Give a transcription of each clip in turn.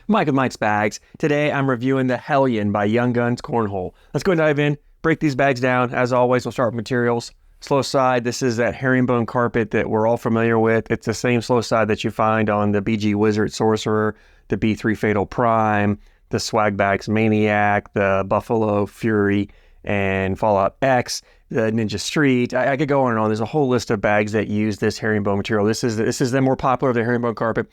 Mike of Mike's Bags. Today I'm reviewing the Hellion by Young Guns Cornhole. Let's go and dive in, break these bags down. As always, we'll start with materials. Slow side, this is that herringbone carpet that we're all familiar with. It's the same slow side that you find on the BG Wizard Sorcerer, the B3 Fatal Prime, the Swag Bags Maniac, the Buffalo Fury, and Fallout X, the Ninja Street. I could go on and on. There's a whole list of bags that use this herringbone material. This is the more popular of the herringbone carpet.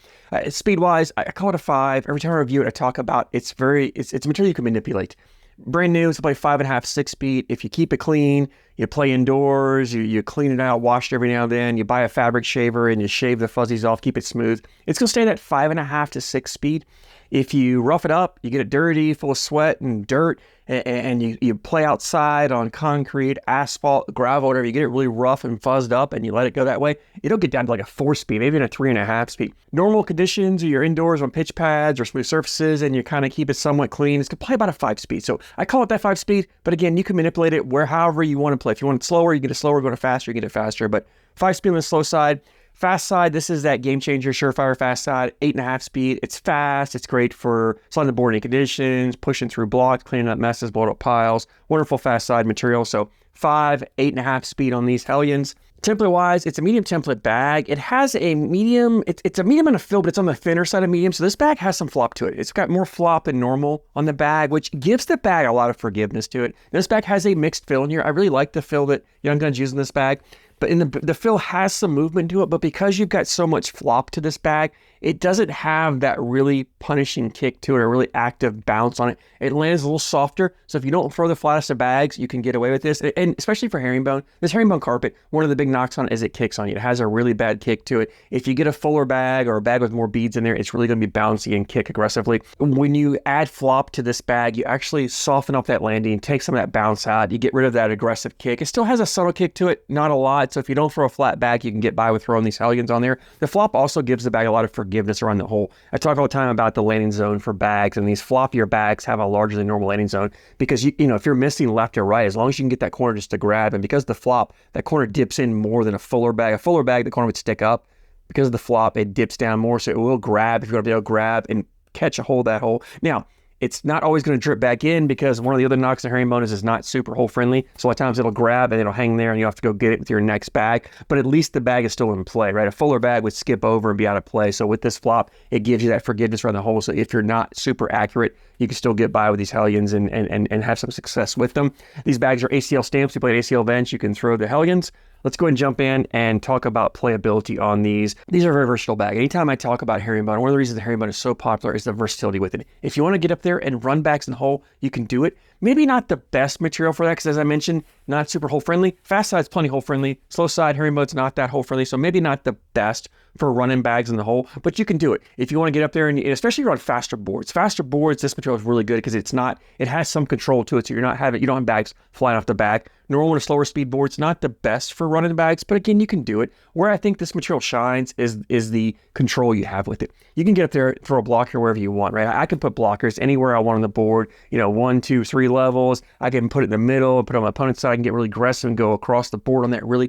Speed-wise, I call it a 5. Every time I review it, I talk about it's a material you can manipulate. Brand new, it's like 5.5, 6 speed. If you keep it clean, you play indoors, you clean it out, wash it every now and then, you buy a fabric shaver and you shave the fuzzies off, keep it smooth. It's gonna stay at 5.5 to 6 speed. If you rough it up, you get it dirty, full of sweat and dirt, and you play outside on concrete, asphalt, gravel, whatever, you get it really rough and fuzzed up and you let it go that way, it'll get down to like a 4 speed, maybe even a 3.5 speed. Normal conditions, or you're indoors on pitch pads or smooth surfaces and you kind of keep it somewhat clean, it's probably about a 5 speed. So I call it that 5 speed, but again, you can manipulate it however you want to play. If you want it slower, you get it slower, going faster, you get it faster, but 5 speed on the slow side. Fast side, this is that game changer, surefire fast side, 8.5 speed. It's fast. It's great for sliding the board in conditions, pushing through blocks, cleaning up messes, blowing up piles. Wonderful fast side material. So 5, 8.5 speed on these Hellions. Template wise, it's a medium template bag. It has a medium, it's a medium and a fill, but it's on the thinner side of medium. So this bag has some flop to it. It's got more flop than normal on the bag, which gives the bag a lot of forgiveness to it. This bag has a mixed fill in here. I really like the fill that Young Guns use in this bag. But in the fill has some movement to it, but because you've got so much flop to this bag, it doesn't have that really punishing kick to it, or really active bounce on it. It lands a little softer, so if you don't throw the flattest of bags, you can get away with this. And especially for herringbone, this herringbone carpet, one of the big knocks on it is it kicks on you. It has a really bad kick to it. If you get a fuller bag or a bag with more beads in there, it's really going to be bouncy and kick aggressively. When you add flop to this bag, you actually soften up that landing, take some of that bounce out, you get rid of that aggressive kick. It still has a subtle kick to it, not a lot. So if you don't throw a flat bag, you can get by with throwing these Hellions on there. The flop also gives the bag a lot of forgiveness around the hole. I talk all the time about the landing zone for bags, and these floppier bags have a larger than normal landing zone because you know if you're missing left or right, as long as you can get that corner just to grab, and because the flop, that corner dips in more than a fuller bag. A fuller bag, the corner would stick up. Because of the flop, it dips down more, so it will grab if you're going to be able to grab and catch a hold of that hole. Now, it's not always going to drip back in because one of the other knocks of herringbone is it's not super hole friendly. So a lot of times it'll grab and it'll hang there and you have to go get it with your next bag. But at least the bag is still in play, right? A fuller bag would skip over and be out of play. So with this flop, it gives you that forgiveness around the hole. So if you're not super accurate, you can still get by with these Hellions and have some success with them. These bags are ACL stamps. You play at ACL events, you can throw the Hellions. Let's go ahead and jump in and talk about playability on these. These are a very versatile bag. Anytime I talk about herringbone, one of the reasons the herringbone is so popular is the versatility with it. If you want to get up there and run bags in the hole, you can do it. Maybe not the best material for that because, as I mentioned, not super hole friendly. Fast side's plenty hole friendly. Slow side, herringbone's not that hole friendly, so maybe not the best for running bags in the hole, but you can do it. If you want to get up there, and especially if you're on faster boards. Faster boards, this material is really good because it has some control to it, so you don't have bags flying off the back. Normal and slower speed boards, not the best for running bags, but again, you can do it. Where I think this material shines is the control you have with it. You can get up there, throw a blocker wherever you want, right? I can put blockers anywhere I want on the board, 1, 2, 3 levels. I can put it in the middle, put it on my opponent's side, I can get really aggressive and go across the board on that really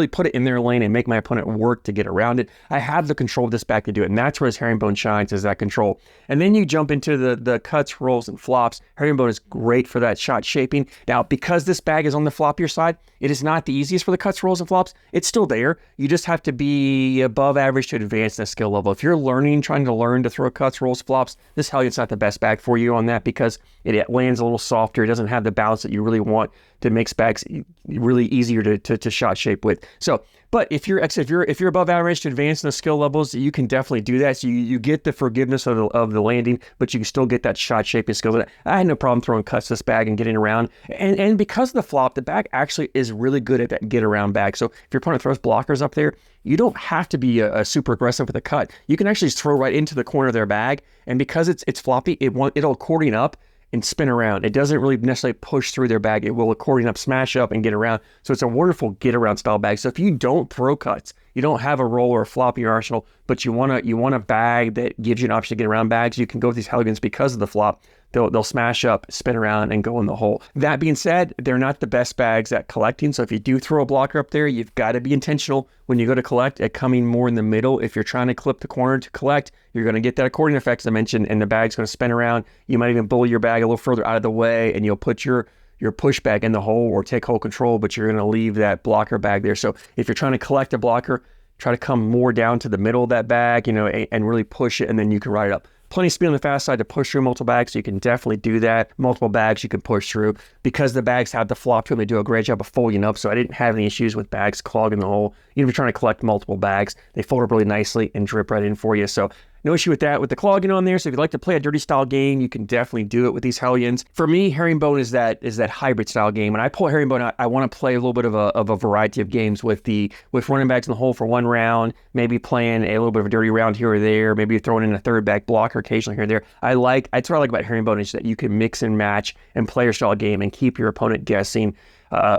put it in their lane and make my opponent work to get around it. I have the control of this bag to do it, and that's where his herringbone shines, is that control. And then you jump into the cuts, rolls, and flops. Herringbone is great for that shot shaping. Now, because this bag is on the floppier side, it is not the easiest for the cuts, rolls, and flops. It's still there. You just have to be above average to advanced in the skill level. If you're trying to learn to throw cuts, rolls, flops, this Hellion's not the best bag for you on that because it lands a little softer. It doesn't have the bounce that you really want to make bags really easier to shot shape with. So, but if you're above average to advanced in the skill levels, you can definitely do that. So you get the forgiveness of the landing, but you can still get that shot shaping skills. I had no problem throwing cuts this bag and getting around. And because of the flop, the bag actually is really good at that get around bag. So if your opponent throws blockers up there, you don't have to be a super aggressive with a cut. You can actually just throw right into the corner of their bag. And because it's floppy, it'll accordion up and spin around. It doesn't really necessarily push through their bag. It will accordion up, smash up, and get around. So it's a wonderful get around style bag. So if you don't throw cuts, you don't have a roll or a flop in your arsenal, but you want a bag that gives you an option to get around bags, you can go with these Hellions because of the flop. They'll smash up, spin around, and go in the hole. That being said, they're not the best bags at collecting. So if you do throw a blocker up there, you've got to be intentional when you go to collect at coming more in the middle. If you're trying to clip the corner to collect, you're going to get that accordion effect, as I mentioned, and the bag's going to spin around. You might even bully your bag a little further out of the way, and you'll put your push bag in the hole or take hole control, but you're going to leave that blocker bag there. So if you're trying to collect a blocker, try to come more down to the middle of that bag, and really push it, and then you can ride it up. Plenty of speed on the fast side to push through multiple bags, so you can definitely do that. Multiple bags you can push through. Because the bags have the flop to them, they do a great job of folding up, so I didn't have any issues with bags clogging the hole. Even if you're trying to collect multiple bags, they fold up really nicely and drip right in for you. So no issue with that, with the clogging on there. So if you'd like to play a dirty style game, you can definitely do it with these Hellions. For me, herringbone is that hybrid style game. When I pull herringbone, I want to play a little bit of a variety of games with running bags in the hole for one round, maybe playing a little bit of a dirty round here or there, maybe throwing in a third bag blocker occasionally here or there. That's what I like about herringbone, is that you can mix and match and play your style game and keep your opponent guessing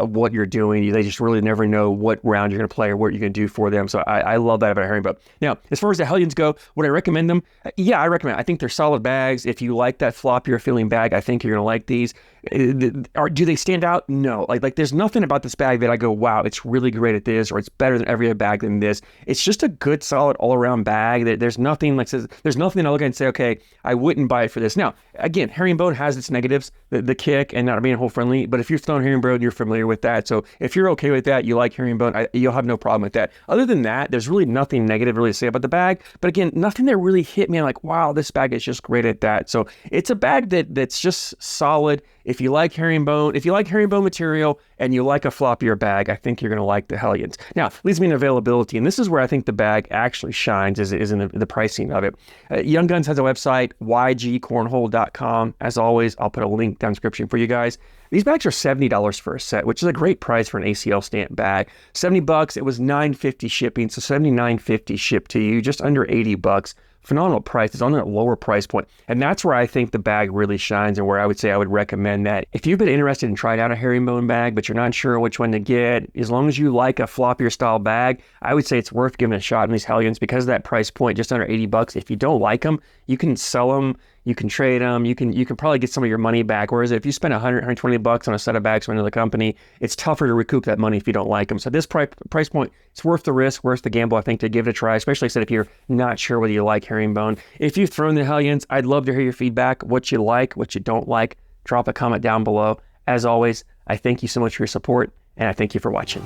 what you're doing. They just really never know what round you're going to play or what you're going to do for them. So I love that about herringbone. Now, as far as the Hellions go, would I recommend them? Yeah, I recommend. I think they're solid bags. If you like that floppier feeling bag, I think you're going to like these. Do they stand out? No. Like there's nothing about this bag that I go, wow, it's really great at this, or it's better than every other bag than this. It's just a good, solid, all-around bag. There's nothing there's nothing I look at and say, okay, I wouldn't buy it for this. Now, again, herringbone has its negatives, the kick and not being hole friendly. But if you've thrown herringbone, you're familiar with that. So if you're okay with that, you like herringbone, you'll have no problem with that. Other than that, there's really nothing negative really to say about the bag. But again, nothing that really hit me like, wow, this bag is just great at that. So it's a bag that's just solid. If you like herringbone material and you like a floppier bag, I think you're going to like the Hellions. Now, leads me in availability, and this is where I think the bag actually shines, is in the pricing of it. Young Guns has a website, MikesCornholeBags.com. As always, I'll put a link down in the description for you guys. These bags are $70 for a set, which is a great price for an ACL stamp bag. $70, it was $9.50 shipping, so $79.50 shipped to you, just under $80. Phenomenal price. It's on that lower price point. And that's where I think the bag really shines, and where I would say I would recommend that. If you've been interested in trying out a herringbone bag, but you're not sure which one to get, as long as you like a floppier style bag, I would say it's worth giving a shot in these Hellions because of that price point, just under $80. If you don't like them, you can sell them, you can trade them, you can probably get some of your money back. Whereas if you spend $100, $120 on a set of bags from another company, it's tougher to recoup that money if you don't like them. So this price point, it's worth the risk, worth the gamble, I think, to give it a try, especially if you're not sure whether you like herringbone. If you've thrown the Hellions, I'd love to hear your feedback, what you like, what you don't like. Drop a comment down below. As always, I thank you so much for your support, and I thank you for watching.